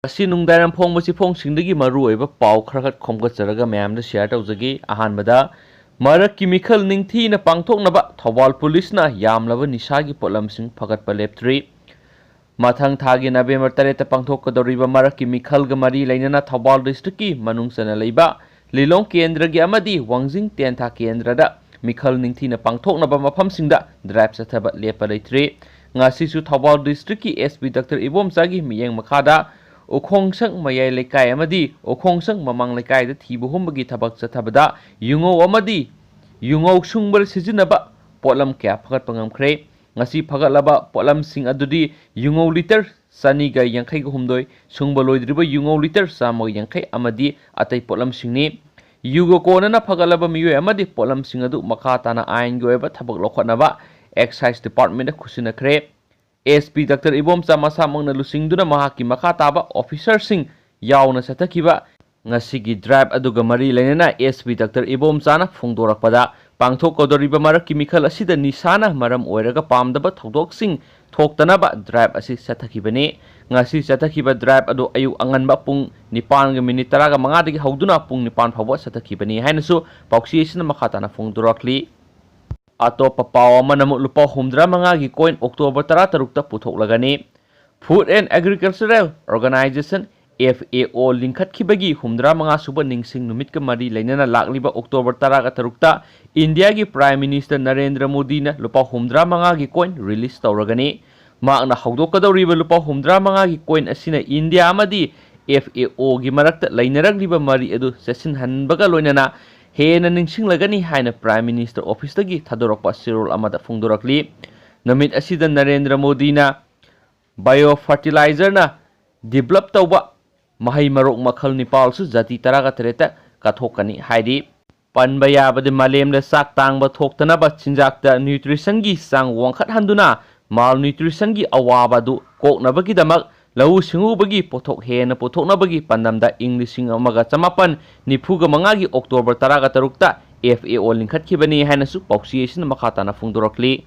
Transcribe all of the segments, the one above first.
ꯑꯁꯤ ꯅꯨꯡꯗꯥꯏꯔꯝ ꯐꯣꯡꯕꯁꯤ ꯐꯣꯡꯁꯤꯡꯗꯒꯤ ꯃꯔꯨꯑꯣꯏꯕ ꯄꯥꯎ ꯈꯔꯈꯛ ꯈꯣꯝꯒꯠꯆꯔꯒ ꯃꯌꯥꯝꯗ ꯁꯦꯌꯔ ꯇꯧꯖꯒꯦ꯫ ꯑꯍꯥꯟꯕꯗ ꯃꯔꯛꯀꯤ ꯃꯤꯈꯜ ꯅꯤꯡꯊꯤꯅ ꯄꯥꯡꯊꯣꯛꯅꯕ ꯊꯧꯕꯥꯜ ꯄꯨꯂꯤꯁꯅ ꯌꯥꯝꯂꯕ ꯅꯤꯁꯥꯒꯤ ꯄꯣꯠꯂꯝꯁꯤꯡ ꯐꯒꯠꯄ ꯂꯦꯞꯇ꯭ꯔꯤ꯫ ꯃꯊꯪ ꯊꯥꯒꯤ ꯅꯕꯦꯝꯕꯔ 8ꯇ ꯄꯥꯡꯊꯣꯛꯀꯗꯧꯔꯤꯕ ꯃꯔꯛꯀꯤ ꯃꯤꯈꯜꯒ ꯃꯔꯤ ꯂꯩꯅꯅ ꯊꯧꯕꯥꯜ ꯗꯤꯁꯇ꯭ꯔꯤꯛꯀꯤ ꯃꯅꯨꯡ ꯆꯟꯅ ꯂꯩꯕ ꯂꯤꯂꯣꯡ ꯀꯦꯟꯗ꯭ꯔꯒꯤ ꯑꯃꯗꯤ ꯋꯥꯡꯖꯤꯡ ꯇꯦꯟꯊꯥ ꯀꯦꯟꯗ꯭ꯔꯗ ꯃꯤꯈꯜ ꯅꯤꯡꯊꯤꯅ ꯄꯥꯡꯊꯣꯛꯅꯕ ꯃꯐꯝꯁꯤꯡꯗ ꯗ꯭ꯔꯥꯏꯕ ꯆꯠꯊꯕ ꯂꯦꯞꯄ ꯂꯩꯇ꯭ꯔꯤ꯫ ꯉꯁꯤꯁꯨ ꯊꯧꯕꯥꯜ ꯗꯤꯁꯇ꯭ꯔꯤꯛꯀꯤ ꯑꯦꯁꯄꯤ ꯗꯥꯛꯇꯔ ꯏꯕꯣꯝꯆꯥꯒꯤ ꯃꯤꯠꯌꯦꯡ ꯃꯈꯥꯗ ꯎꯈꯣꯡꯁꯪ ꯃꯌꯥꯏ ꯂꯩꯀꯥꯏ ꯑꯃꯗꯤ ꯎꯈꯣꯡꯁꯪ ꯃꯃꯥꯡ ꯂꯩꯀꯥꯏꯗ ꯊꯤꯕ ꯍꯨꯝꯕꯒꯤ ꯊꯕꯛ ꯆꯠꯊꯕꯗ ꯌꯨꯉꯧ ꯑꯃꯗꯤ ꯌꯨꯉꯧ ꯁꯨꯡꯕꯗ ꯁꯤꯖꯤꯟꯅꯕ ꯄꯣꯠꯂꯝ ꯀꯌꯥ ꯐꯒꯠꯄ ꯉꯝꯈ꯭ꯔꯦ꯫ ꯉꯁꯤ ꯐꯒꯠꯂꯕ ꯄꯣꯠꯂꯝꯁꯤꯡ ꯑꯗꯨꯗꯤ ꯌꯨꯉꯧ ꯂꯤꯇꯔ 282, ꯁꯨꯡꯕ ꯂꯣꯏꯗ꯭ꯔꯤꯕ ꯌꯨꯉꯧ ꯂꯤꯇꯔ 180 ꯑꯃꯗꯤ ꯑꯇꯩ ꯄꯣꯠꯂꯝꯁꯤꯡꯅꯤ꯫ ꯌꯨꯒ ꯀꯣꯟꯅꯅ ꯐꯒꯠꯂꯕ ꯃꯤꯑꯣꯏ ꯑꯃꯗꯤ ꯄꯣꯠꯂꯝꯁꯤꯡ ꯑꯗꯨ ꯃꯈꯥ ꯇꯥꯅ ꯑꯥꯏꯟꯒꯤ ꯑꯣꯏꯕ ꯊꯕꯛ ꯂꯧꯈꯠꯅꯕ ꯑꯦꯛꯁꯥꯏꯖ ꯗꯤꯄꯥꯔꯠꯃꯦꯟꯇꯗ ꯈꯨꯠꯁꯤꯟꯅꯈ꯭ꯔꯦ꯫ ꯑꯦꯁꯄꯤ ꯗꯥꯛꯇꯔ ꯏꯕꯣꯝꯆꯥ ꯃꯁꯥꯃꯛꯅ ꯂꯨꯆꯤꯡꯗꯨꯅ ꯃꯍꯥꯛꯀꯤ ꯃꯈꯥ ꯇꯥꯕ ꯑꯣꯐꯤꯁꯔꯁꯤꯡ ꯌꯥꯎꯅ ꯆꯠꯊꯈꯤꯕ ꯉꯁꯤꯒꯤ ꯗ꯭ꯔꯥꯏꯕ ꯑꯗꯨꯒ ꯃꯔꯤ ꯂꯩꯅꯅ ꯑꯦꯁꯄꯤ ꯗꯥꯛꯇꯔ ꯏꯕꯣꯝꯆꯥꯅ ꯐꯣꯡꯗꯣꯔꯛꯄꯗ ꯄꯥꯡꯊꯣꯛꯀꯗꯧꯔꯤꯕ ꯃꯔꯛꯀꯤ ꯃꯤꯈꯜ ꯑꯁꯤꯗ ꯅꯤꯁꯥꯅ ꯃꯔꯝ ꯑꯣꯏꯔꯒ ꯄꯥꯝꯗꯕ ꯊꯧꯗꯣꯛꯁꯤꯡ ꯊꯣꯛꯇꯅꯕ ꯗ꯭ꯔꯥꯏꯕ ꯑꯁꯤ ꯆꯠꯊꯈꯤꯕꯅꯤ꯫ ꯉꯁꯤ ꯆꯠꯊꯈꯤꯕ ꯗ꯭ꯔꯥꯏꯕ ꯑꯗꯨ ꯑꯌꯨꯛ ꯑꯉꯟꯕ ꯄꯨꯡ 9:35ꯗꯒꯤ ꯍꯧꯗꯨꯅ ꯄꯨꯡ 9 ꯐꯥꯎꯕ ꯆꯠꯊꯈꯤꯕꯅꯤ ꯍꯥꯏꯅꯁꯨ ꯄꯥꯎꯆꯦ ꯑꯁꯤꯅ ꯃꯈꯥ ꯇꯥꯅ ꯐꯣꯡꯗꯣꯔꯛꯂꯤ꯫ ꯑꯇꯣꯞꯄ ꯄꯥꯎ ꯑꯃꯅ ꯑꯃꯨꯛ ꯂꯨꯄꯥ 75ꯒꯤ ꯀꯣꯏꯟ ꯑꯣꯛꯇꯣꯕꯔ 16ꯇ ꯄꯨꯊꯣꯛꯂꯒꯅꯤ꯫ Food and agricultural organization (FAO) ꯂꯤꯡꯈꯠꯈꯤꯕꯒꯤ 75ꯁꯨꯕ ꯅꯤꯡꯁꯤꯡ ꯅꯨꯃꯤꯠꯀ ꯃꯔꯤ ꯂꯩꯅꯅ ꯂꯥꯛꯂꯤꯕ ꯑꯣꯛꯇꯣꯕꯔ 16ꯇ ꯏꯟꯗꯤꯌꯥꯒꯤ ꯄ꯭ꯔꯥꯏꯝ ꯃꯤꯅꯤꯁꯇꯔ ꯅꯔꯦꯟꯗ꯭ꯔ ꯃꯣꯗꯤꯅ ꯂꯨꯄꯥ 75ꯒꯤ ꯀꯣꯏꯟ ꯔꯤꯂꯤꯖ ꯇꯧꯔꯒꯅꯤ꯫ ꯃꯍꯥꯛꯅ ꯍꯧꯗꯣꯛꯀꯗꯧꯔꯤꯕ ꯂꯨꯄꯥ 75ꯒꯤ ꯀꯣꯏꯟ ꯑꯁꯤꯅ ꯏꯟꯗꯤꯌꯥ ꯑꯃꯗꯤ FAOꯒꯤ ꯃꯔꯛꯇ ꯂꯩꯅꯔꯛꯂꯤꯕ ꯃꯔꯤ ꯑꯗꯨ ꯆꯦꯠꯁꯤꯟꯍꯟꯕꯒ ꯂꯣꯏꯅꯅ ꯍꯦꯟꯅ ꯅꯤꯡꯁꯤꯡꯂꯒꯅꯤ ꯍꯥꯏꯅ ꯄ꯭ꯔꯥꯏꯝ ꯃꯤꯅꯤꯁꯇꯔ ꯑꯣꯐꯤꯁꯇꯒꯤ ꯊꯥꯗꯣꯔꯛꯄ ꯆꯦꯔꯣꯜ ꯑꯃꯗ ꯐꯣꯡꯗꯣꯔꯛꯂꯤ꯫ ꯅꯨꯃꯤꯠ ꯑꯁꯤꯗ ꯅꯔꯦꯟꯗ꯭ꯔ ꯃꯣꯗꯤꯅ ꯕꯥꯏꯑꯣꯐꯔꯇꯤꯂꯥꯏꯖꯔꯅ ꯗꯤꯕꯦꯂꯞ ꯇꯧꯕ ꯃꯍꯩ ꯃꯔꯣꯡ ꯃꯈꯜ 9ꯁꯨ ꯖꯥꯇꯤ 18ꯇ ꯀꯠꯊꯣꯛꯀꯅꯤ ꯍꯥꯏꯔꯤ꯫ ꯄꯟꯕ ꯌꯥꯕꯗꯤ ꯃꯥꯂꯦꯝꯗ ꯆꯥꯛ ꯇꯥꯡꯕ ꯊꯣꯛꯇꯅꯕ ꯆꯤꯟꯖꯥꯛꯇ ꯅ꯭ꯌꯨꯇ꯭ꯔꯤꯁꯟꯒꯤ ꯆꯥꯡ ꯋꯥꯡꯈꯠꯍꯟꯗꯨꯅ ꯃꯥꯜꯅ꯭ꯌꯨꯇ꯭ꯔꯤꯁꯟꯒꯤ ꯑꯋꯥꯕ ꯑꯗꯨ ꯀꯣꯛꯅꯕꯒꯤꯗꯃꯛ ꯂꯧꯎ ꯁꯤꯡꯎꯕꯒꯤ ꯄꯣꯠꯊꯣꯛ ꯍꯦꯟꯅ ꯄꯨꯊꯣꯛꯅꯕꯒꯤ ꯄꯥꯟꯗꯝꯗ ꯏꯪ 1995ꯒꯤ ꯑꯣꯛꯇꯣꯕꯔ 13ꯇ FAO ꯂꯤꯡꯈꯠꯈꯤꯕꯅꯤ ꯍꯥꯏꯅꯁꯨ ꯄꯥꯎꯆꯦ ꯑꯁꯤꯅ ꯃꯈꯥ ꯇꯥꯅ ꯐꯣꯡꯗꯣꯔꯛꯂꯤ꯫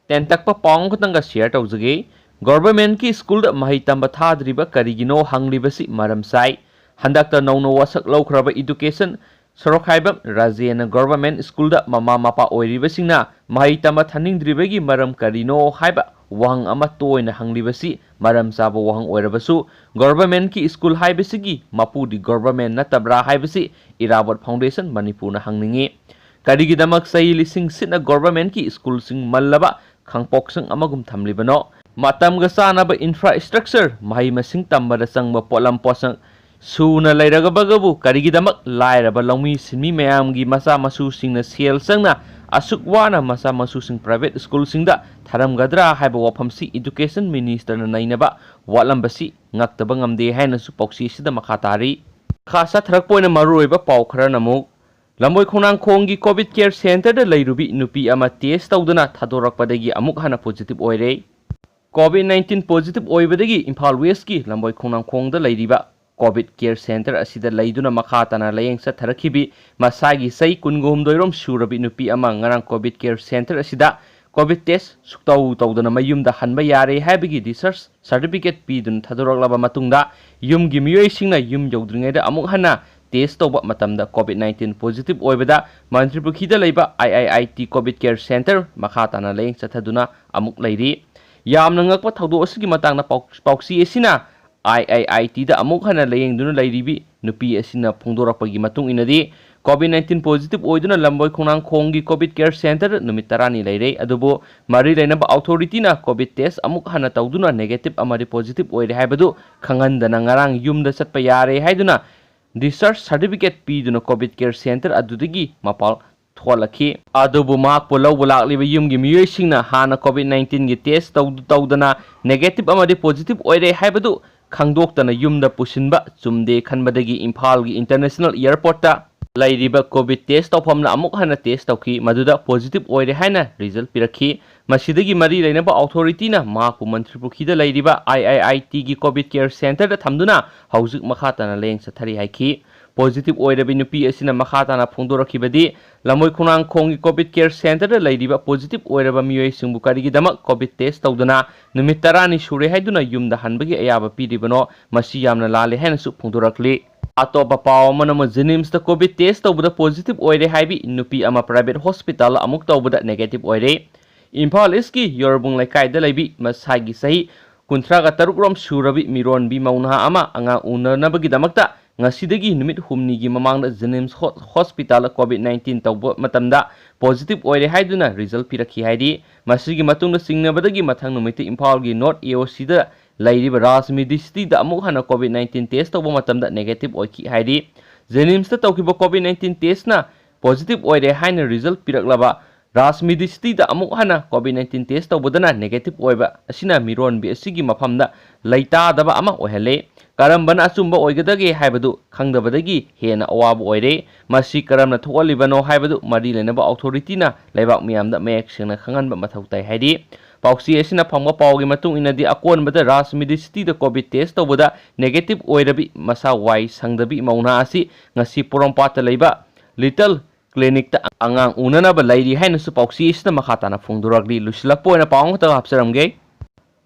ꯇꯦꯟꯇꯛꯄ ꯄꯥꯎ ꯑꯃꯈꯛꯇꯪꯒ ꯁꯦꯌꯔ ꯇꯧꯖꯒꯦ꯫ ꯒꯚꯔꯟꯃꯦꯟꯠꯀꯤ ꯁ꯭ꯀꯨꯜꯗ ꯃꯍꯩ ꯇꯝꯕ ꯊꯥꯗ꯭ꯔꯤꯕ ꯀꯔꯤꯒꯤꯅꯣ ꯍꯪꯂꯤꯕꯁꯤ ꯃꯔꯝ ꯆꯥꯏ꯫ ꯍꯟꯗꯛꯇ ꯅꯧꯅ ꯋꯥꯁꯛ ꯂꯧꯈ꯭ꯔꯕ ꯏꯗꯨꯀꯦꯁꯟ ꯁꯣꯔꯣꯛꯈꯥꯏꯕꯝ ꯔꯥꯖꯦꯟꯅ ꯒꯚꯔꯟꯃꯦꯟꯠ ꯁ꯭ꯀꯨꯜꯗ ꯃꯃꯥ ꯃꯄꯥ ꯑꯣꯏꯔꯤꯕꯁꯤꯡꯅ ꯃꯍꯩ ꯇꯝꯕ ꯊꯥꯅꯤꯡꯗ꯭ꯔꯤꯕꯒꯤ ꯃꯔꯝ ꯀꯔꯤꯅꯣ ꯍꯥꯏꯕ ꯋꯥꯍꯪ ꯑꯃ ꯇꯣꯏꯅ ꯍꯪꯂꯤꯕꯁꯤ ꯃꯔꯝ ꯆꯥꯕ ꯋꯥꯍꯪ ꯑꯣꯏꯔꯕꯁꯨ ꯒꯚꯔꯟꯃꯦꯟꯠꯀꯤ ꯁ꯭ꯀꯨꯜ ꯍꯥꯏꯕꯁꯤꯒꯤ ꯃꯄꯨꯗꯤ ꯒꯚꯔꯟꯃꯦꯟꯠ ꯅꯠꯇꯕ꯭ꯔꯥ ꯍꯥꯏꯕꯁꯤ ꯏꯔꯥꯕꯣꯠ ꯐꯥꯎꯟꯗꯦꯁꯟ ꯃꯅꯤꯄꯨꯔꯅ ꯍꯪꯅꯤꯡꯉꯤ꯫ ꯀꯔꯤꯒꯤꯗꯃꯛ ꯆꯍꯤ ꯂꯤꯁꯤꯡ ꯁꯤꯠꯅ ꯒꯚꯔꯟꯃꯦꯟꯠꯀꯤ ꯁ꯭ꯀꯨꯜꯁꯤꯡ ꯃꯜꯂꯕ ꯈꯥꯡꯄꯣꯛꯁꯪ ꯑꯃꯒꯨꯝ ꯊꯝꯂꯤꯕꯅꯣ? ꯃꯇꯝꯒ ꯆꯥꯅꯕ ꯏꯟꯐ꯭ꯔꯥꯁꯇ꯭ꯔꯛꯆꯔ, ꯃꯍꯩ ꯃꯁꯤꯡ ꯇꯝꯕꯗ ꯆꯪꯕ ꯄꯣꯠꯂꯝ ꯄꯣꯠꯆꯪ ꯁꯨꯅ ꯂꯩꯔꯕꯒꯕꯨ ꯀꯔꯤꯒꯤꯗꯃꯛ ꯂꯥꯏꯔꯕ ꯂꯧꯃꯤ ꯁꯤꯟꯃꯤ ꯃꯌꯥꯝꯒꯤ ꯃꯆꯥ ꯃꯁꯨꯁꯤꯡꯅ ꯁꯦꯜ ꯆꯪꯅ ꯑꯁꯨꯛ ꯋꯥꯅ ꯃꯆꯥ ꯃꯁꯨꯁꯤꯡ ꯄ꯭ꯔꯥꯏꯚꯦꯠ ꯁ꯭ꯀꯨꯜꯁꯤꯡꯗ ꯊꯥꯔꯝꯒꯗ꯭ꯔꯥ ꯍꯥꯏꯕ ꯋꯥꯐꯝꯁꯤ ꯏꯗꯨꯀꯦꯁꯟ ꯃꯤꯅꯤꯁꯇꯔꯅ ꯅꯩꯅꯕ ꯋꯥꯠꯂꯝꯕꯁꯤ ꯉꯛꯇꯕ ꯉꯝꯗꯦ ꯍꯥꯏꯅꯁꯨ ꯄꯥꯎꯆꯦ ꯑꯁꯤꯗ ꯃꯈꯥ ꯇꯥꯔꯤ꯫ ꯃꯈꯥ ꯆꯠꯊꯔꯛꯄ ꯑꯣꯏꯅ ꯃꯔꯨꯑꯣꯏꯕ ꯄꯥꯎ ꯈꯔꯅ ꯑꯃꯨꯛ ꯂꯝꯕꯣꯏ ꯈꯣꯡꯅꯥꯡꯈꯣꯡꯒꯤ ꯀꯣꯚꯤꯗ ꯀꯦꯌꯔ ꯁꯦꯟꯇꯔꯗ ꯂꯩꯔꯨꯕꯤ ꯅꯨꯄꯤ ꯑꯃ ꯇꯦꯁ ꯇꯧꯗꯨꯅ ꯊꯥꯗꯣꯔꯛꯄꯗꯒꯤ ꯑꯃꯨꯛ ꯍꯟꯅ ꯄꯣꯖꯤꯇꯤꯚ ꯑꯣꯏꯔꯦ꯫ ꯀꯣꯚꯤꯗ-19 ꯄꯣꯖꯤꯇꯤꯚ ꯑꯣꯏꯕꯗꯒꯤ ꯏꯝꯐꯥꯜ ꯋꯦꯁꯀꯤ ꯂꯝꯕꯣꯏ ꯈꯣꯡꯅꯥꯡꯈꯣꯡꯗ ꯂꯩꯔꯤꯕ ꯀꯣꯚꯤꯗ ꯀꯦꯌꯔ ꯁꯦꯟꯇꯔ ꯑꯁꯤꯗ ꯂꯩꯗꯨꯅ ꯃꯈꯥ ꯇꯥꯅ ꯂꯥꯌꯦꯡ ꯆꯠꯊꯔꯛꯈꯤꯕꯤ ꯃꯁꯥꯒꯤ ꯆꯍꯤ 22ꯔꯣꯝ ꯁꯨꯔꯕꯤ ꯅꯨꯄꯤ ꯑꯃ ꯉꯔꯥꯡ ꯀꯣꯚꯤꯗ ꯀꯦꯌꯔ ꯁꯦꯟꯇꯔ ꯑꯁꯤꯗ ꯀꯣꯚꯤꯗ ꯇꯦꯁ ꯁꯨꯛꯇꯧ ꯇꯧꯗꯅ ꯃꯌꯨꯝꯗ ꯍꯟꯕ ꯌꯥꯔꯦ ꯍꯥꯏꯕꯒꯤ ꯗꯤꯁꯆꯥꯔꯖ ꯁꯥꯔꯇꯤꯐꯤꯀꯦꯠ ꯄꯤꯗꯨꯅ ꯊꯥꯗꯣꯔꯛꯂꯕ ꯃꯇꯨꯡꯗ ꯌꯨꯝꯒꯤ ꯃꯤꯑꯣꯏꯁꯤꯡꯅ ꯌꯨꯝ ꯌꯧꯗ꯭ꯔꯤꯉꯩꯗ ꯑꯃꯨꯛ ꯍꯟꯅ ꯇꯦꯁ ꯇꯧꯕ ꯃꯇꯝꯗ ꯀꯣꯚꯤꯗ-19 ꯄꯣꯖꯤꯇꯤꯚ ꯑꯣꯏꯕꯗ ꯃꯟꯇ꯭ꯔꯤꯄꯨꯈ꯭ꯔꯤꯗ ꯂꯩꯕ IIIT ꯀꯣꯚꯤꯗ ꯀꯦꯌꯔ ꯁꯦꯟꯇꯔ ꯃꯈꯥ ꯇꯥꯅ ꯂꯥꯌꯦꯡ ꯆꯠꯊꯗꯨꯅ ꯑꯃꯨꯛ ꯂꯩꯔꯤ꯫ ꯌꯥꯝꯅ ꯉꯛꯄ ꯊꯧꯗꯣꯛ ꯑꯁꯤꯒꯤ ꯃꯇꯥꯡꯗ ꯄꯥꯎꯆꯦ ꯑꯁꯤꯅ IIITꯗ ꯑꯃꯨꯛ ꯍꯟꯅ ꯂꯥꯌꯦꯡꯗꯨꯅ ꯂꯩꯔꯤꯕꯤ ꯅꯨꯄꯤ ꯑꯁꯤꯅ ꯐꯣꯡꯗꯣꯔꯛꯄꯒꯤ ꯃꯇꯨꯡ ꯏꯟꯅꯗꯤ ꯀꯣꯚꯤꯗ-19 ꯄꯣꯖꯤꯇꯤꯚ ꯑꯣꯏꯗꯨꯅ ꯂꯝꯕꯣꯏ ꯈꯣꯡꯅꯥꯡꯈꯣꯡꯒꯤ ꯀꯣꯚꯤꯗ ꯀꯦꯌꯔ ꯁꯦꯟꯇꯔꯗ ꯅꯨꯃꯤꯠ 10ꯅꯤ ꯂꯩꯔꯦ꯫ ꯑꯗꯨꯕꯨ ꯃꯔꯤ ꯂꯩꯅꯕ ꯑꯣꯊꯣꯔꯤꯇꯤꯅ ꯀꯣꯚꯤꯗ ꯇꯦꯁ ꯑꯃꯨꯛ ꯍꯟꯅ ꯇꯧꯗꯨꯅ ꯅꯦꯒꯦꯇꯤꯚ ꯑꯃꯗꯤ ꯄꯣꯖꯤꯇꯤꯚ ꯑꯣꯏꯔꯦ ꯍꯥꯏꯕꯗꯨ ꯈꯪꯍꯟꯗꯅ ꯉꯔꯥꯡ ꯌꯨꯝꯗ ꯆꯠꯄ ꯌꯥꯔꯦ ꯍꯥꯏꯗꯨꯅ ꯗꯤꯁꯆꯥꯔꯖ ꯁꯥꯔꯇꯤꯐꯤꯀꯦꯠ ꯄꯤꯗꯨꯅ ꯀꯣꯚꯤꯗ ꯀꯦꯌꯔ ꯁꯦꯟꯇꯔ ꯑꯗꯨꯗꯒꯤ ꯃꯄꯥꯟ ꯊꯣꯛꯍꯜꯂꯛꯈꯤ꯫ ꯑꯗꯨꯕꯨ ꯃꯍꯥꯛꯄꯨ ꯂꯧꯕ ꯂꯥꯛꯂꯤꯕ ꯌꯨꯝꯒꯤ ꯃꯤꯑꯣꯏꯁꯤꯡꯅ ꯍꯥꯟꯅ ꯀꯣꯚꯤꯗ-19ꯒꯤ ꯇꯦꯁ ꯇꯧꯗꯅ ꯅꯦꯒꯦꯇꯤꯚ ꯑꯃꯗꯤ ꯄꯣꯖꯤꯇꯤꯚ ꯑꯣꯏꯔꯦ ꯍꯥꯏꯕꯗꯨ ꯈꯪꯗꯣꯛꯇꯅ ꯌꯨꯝꯗ ꯄꯨꯁꯤꯟꯕ ꯆꯨꯝꯗꯦ ꯈꯟꯕꯗꯒꯤ ꯏꯝꯐꯥꯜꯒꯤ ꯏꯟꯇꯔꯅꯦꯁꯅꯦꯜ ꯑꯦꯌꯔꯄꯣꯔꯠꯇ ꯂꯩꯔꯤꯕ ꯀꯣꯚꯤꯗ ꯇꯦꯁ ꯇꯧꯐꯝꯅ ꯑꯃꯨꯛ ꯍꯟꯅ ꯇꯦꯁ ꯇꯧꯈꯤ, ꯃꯗꯨꯗ ꯄꯣꯖꯤꯇꯤꯚ ꯑꯣꯏꯔꯦ ꯍꯥꯏꯅ ꯔꯤꯖꯜ ꯄꯤꯔꯛꯈꯤ꯫ ꯃꯁꯤꯗꯒꯤ ꯃꯔꯤ ꯂꯩꯅꯕ ꯑꯣꯊꯣꯔꯤꯇꯤꯅ ꯃꯍꯥꯛꯄꯨ ꯃꯟꯇ꯭ꯔꯤꯄꯨꯈ꯭ꯔꯤꯗ ꯂꯩꯔꯤꯕ IIITꯒꯤ ꯀꯣꯚꯤꯗ ꯀꯦꯌꯔ ꯁꯦꯟꯇꯔꯗ ꯊꯝꯗꯨꯅ ꯍꯧꯖꯤꯛ ꯃꯈꯥ ꯇꯥꯅ ꯂꯥꯌꯦꯡ ꯆꯠꯊꯔꯤ ꯍꯥꯏꯈꯤ꯫ पॉजिटिव ओइरबि नुपी असिना मखा ताना फोंदोरखिबदि लमोय खुनांग खोंगी कोविड केयर सेंटर लैरिबा पॉजिटिव ओइरबा मियोय सिंगबु करिगिदमक कोविड टेस्ट तौदना नुमित 10 सुरे हाइदुना युमदा हनबगी अयाबा पीरिबनो मसी यामना लाले हैनसु फोंदोरखली अतोप पाव मनम जेनिम्स द कोविड टेस्ट तौबदा पॉजिटिव ओइरे हाइबि नुपी अमा प्राइवेट हॉस्पिटल अमुक तौबदा नेगेटिव ओइरे इम्फाल ईस्ट की योरबुंग लैकाइदा लैबि मसागी सही 53 रोम सुरबि मिरोन बि मौना अमा अंगा उननबगिदमक्ता ngasi numit humni gi mamang Jenims Hospital COVID-19 tawba matamda positive oire haiduna result pirakhi haidi masigi matungda singnabadagi mathang numiti Imphal gi North AOC da lairiba Rajmidi city da amuk hana COVID-19 test tawba matamda negative oiki haidi Jenims ta tawkiba COVID-19 test na positive oire haina result piraklaba Rajmidi city da amuk hana COVID-19 test tawbadana negative oiba asina miron bi asigi mafamda laita daba ama ohele karambana achumba oigadagi haibadu khangdabadagi hena awabu oire masi karamna thokalibano haibadu mari lenaba authority na laibak miyamda mek sengna khanganba mathau tai haidi pauksi asina phangba pawgi matung inadi akonbada Rajmidi city da covid test tawbada negative oirabi masa wai sangdabi mauna asi ngasi porompata leiba little clinic ta angang unanaba lairi haina su pauksi asina makhatana phungduragli lusilakpoina pawng ta hapsaramge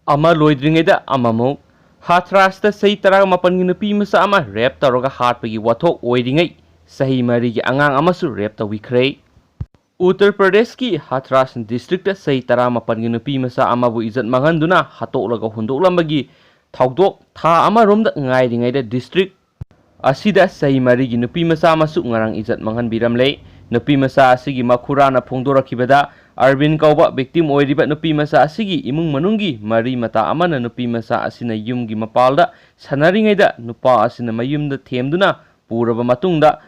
ama loidringeda amamuk Hathras sahi tarang mapan ginupi masa ama rap taroga hat pagi wathok oiringai sahi mari gi angang amasu rap ta wikhrei Uttar Pradesh ki Hathras district sahi tarang mapan ginupi masa ama bu izat manganduna hatok laga hundok lambagi thaudok tha ama romda ngai ringai da district asida sahi mari ginupi masa amasu ngarang izat mangan biramle nupi masa asigi makhurana phongdorakibada Arvin kauba victim oiriba nupi masa asigi imung manungi mari mata amana nupi masa asina yumgi mapalda sanaringaida nupa asina mayumda themduna puraba matungda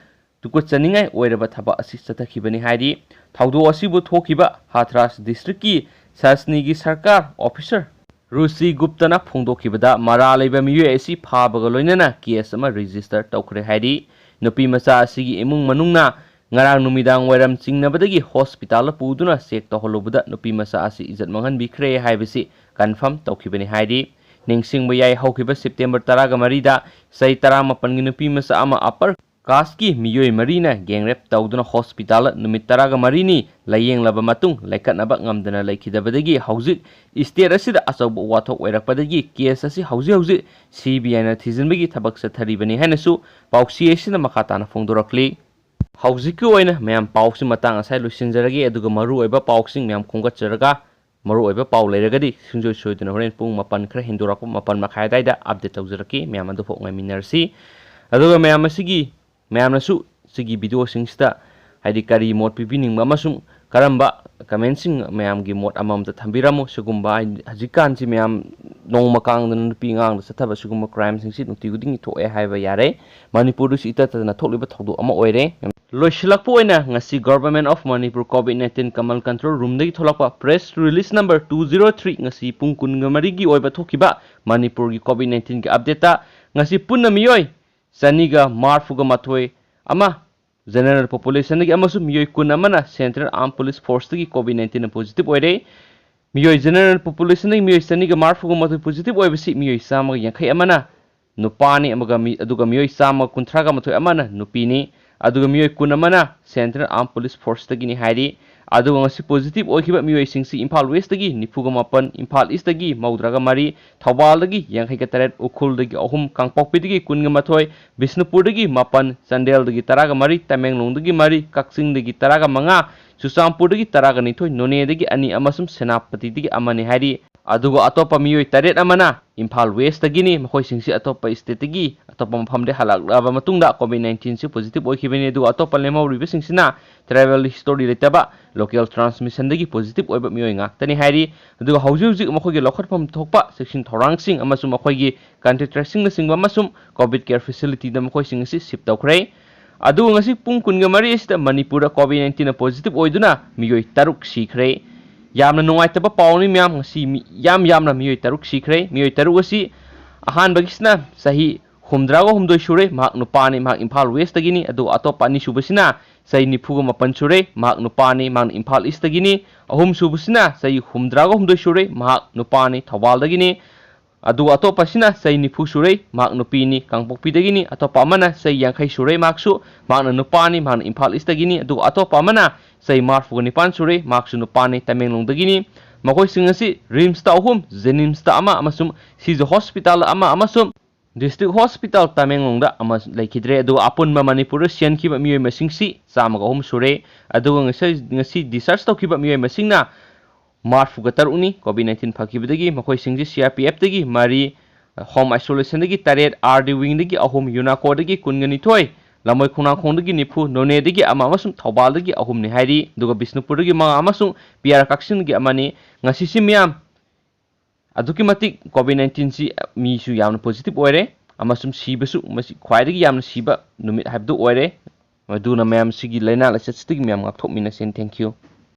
tukutchaningai oiraba thaba asi chatakhibani haidi thaudo asibu thokiba Hathras district ki Sasni gi sarkar officer Rusi Gupta na phongdokhibada mara leiba miyu asi phabaga loinana case ama register tawkhre haidi nupi masa asigi imung manungna ngarang numidang wairam chingnabadagi hospital puduna sek toholubada nupi masa asi izat mangan bikre haibasi confirm tawkhibani haidi ningsingba yai haukiba September 10 da sai 18 gi nupi masa ama upper caste ki miyoi marina gengrep tawduna hospital numit 13 ni layeng laba matung laikatnaba ngamdana laikhidabadagi haujik state asida achauba wathok oirakpadagi case asi hauji CBI na thijinbagi thabak satharibani hainasu pauksi asina makhatana phongdorakli Haujiki oina मैम पाउसी मतंग असai lusinjaragi aduga maru oiba pauksing मैम khonggatjaraga maru oiba paw leiragadi singjoi soiduna horen pung mapan khra hindurako mapan makhai daida update tawjaraki ma'am adu phok ngai minarsi aduga ma'am asigi ma'am nasu sigi video singsta haidi kari mod pipining mamasum karamba commenting ma'am gi mod amam ta thambiramo sugumba hajikan si ma'am nongma kang dan pingang sa thaba sugumba crime sing si nukti guding to e haiba yare manipur si ita ta na thokliba thokdu ama oire loisilakpo oina ngasi government of Manipur COVID-19 kamal control room dagi tholakpa press release number 203 ngasi pung kungamari gi oiba thokiba Manipur gi COVID-19 gi update ta ngasi punna miyoi saniga marfuga mathoi ama general population dagi amasu miyoi kun amana central armed police force dagi COVID-19 positive oire miyoi general population dagi miyoi saniga marfuga mathoi positive oibasi miyoi sama yankhai amana nupani amaga aduga miyoi sama kunthraga mathoi amana nupini aduga miyoi kun amana central armed police force dagi ni hairi aduga ngasi positive oikiba miyoi singsi Imphal West dagi nifuga mapan Imphal East dagi maudraga mari Thawbal dagi yankhai ka taret ukhul dagi ahum Kangpokpi dagi kunga mathoi Bisnupur dagi mapan Chandel dagi taraga mari Tamenglong dagi mari Kaksing dagi taraga manga Susampur dagi taraga nithoi None dagi ani amasum Senapati dagi amani hairi aduga atopa miyoi taret amana Imphal West dagi ni makhoi singsi atopa state dagi atopa maphamde halaklaba matungda COVID-19 si positive oikibani aduga atopa lemau ribe singsina travel history letaba local transmission dagi positive oiba miyoi ngaktani hairi aduga hauji makhoi gi lokhatpham thokpa section thorangsing amasum makhoi gi contact tracing na singba masum covid care facility da makhoi singsi ship tawkhre aduga ngasi pung kunga mari asida Manipur da COVID-19 na positive oiduna miyoi taruk sikhre yamna nungaitaba pawni myam ngasi yamna miyoi taruk sikhre miyoi taruk asi ahan bagisna sahi humdrago humdoi shure mak nupani mak Imphal West dagini adu atopa ni subasina sahi nifuga mapan shure mak nupani mak Imphal East dagini ahum subasina sahi humdrago humdoi shure mak nupani Thawbal dagini अदु अतोपसिना सै निफु सुरै माक नुपीनी कांगपोकपीदगिनी अतोपा अमना सै यांखै सुरै माकसु माकना नुपानी माकना इम्फाल ईस्टगिनी अदु अतोपा अमना सै मार्फुगा निपान सुरै माकसु नुपानी तमेंगलोंदगिनी मखोइसिंग असि RIMS ता अहुम जेनिम्स ता अमा अमसुम सिज हॉस्पिटल अमा अमसुम डिस्ट्रिक्ट हॉस्पिटल तमेंगलोंदा अमा लेखिद्रे अदु अपुनबा मणिपुर सियनखिबा मियोय मसिंगसि चामगा अहुम सुरै अदु ngasi डिस्चार्ज तौखिबा मियोय मसिंगना मार्फुगा तरुनी कोविड-19 फकीबदगी मखोइसिंगजि सीआरपीएफ दगी मारी होम आइसोलेशन दगी तरेट आरडी विंग दगी अहुम यूनाको दगी कुनगनिथोय लमोय खुनाखोंदगी निफु नोने दगी अमा अमसुम थौबाल दगी अहुम नि हाइरी दुगा बिष्णुपुर दगी मा अमसुम पीआर कक्सिन दगी अमानी ngasi सि मियाम अदुकी मतिक कोविड-19 सि मीसु यामना पॉजिटिव ओइरे अमसुम सीबसु मसि ख्वाइदगी यामना सीबा नुमित हाइबदु ओइरे मदुना मैम सिगी लाइना लाइसटगी मैम गाथोकमिना सेन थैंक यू।